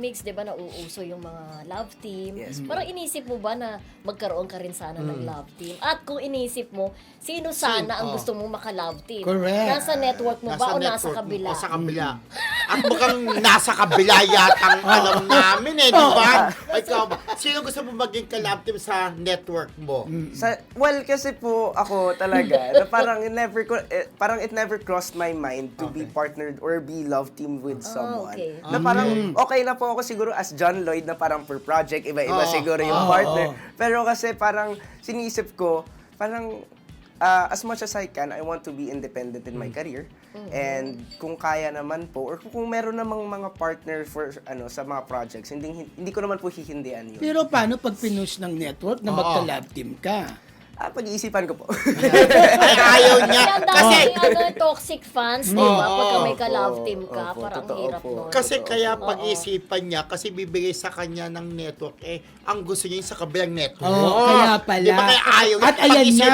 dynamics, 'di ba, nauuso yung mga love team. Yes. Parang inisip mo ba na magkaroon ka rin sana ng love team? At kung inisip mo, sino sana ang gusto mong maka-love team? Correct. Nasa network mo ba o nasa network kabila? O sa kabila. At mukhang nasa kabila yata ang alam namin eh, di ba? Ikaw ba? Sino gusto mo maging ka-love team sa network mo? Well, kasi po ako talaga, na parang it never crossed my mind to be partnered or be love team with someone. Okay. Na parang okay na po ako siguro as John Lloyd na parang per project, iba-iba siguro yung partner. Pero kasi parang sinisip ko, parang as much as I can, I want to be independent in my career. And kung kaya naman po, or kung meron namang mga partner for sa mga projects, hindi ko naman po hihindihan yun. Pero paano pag pinush ng network na magka-love team ka? Pag-iisipan ko po. Ay, ayaw niya. Kaya ang daming toxic fans, di ba? Pagka may ka-love team ka, Opo, parang totoo hirap po. nun. Kasi kaya pag-isipan niya, kasi bibigay sa kanya ng network, ang gusto niya yung sa kabilang network. Oo, kaya pala. Di ba kaya ayaw niya? At ayan Pag-isipan na.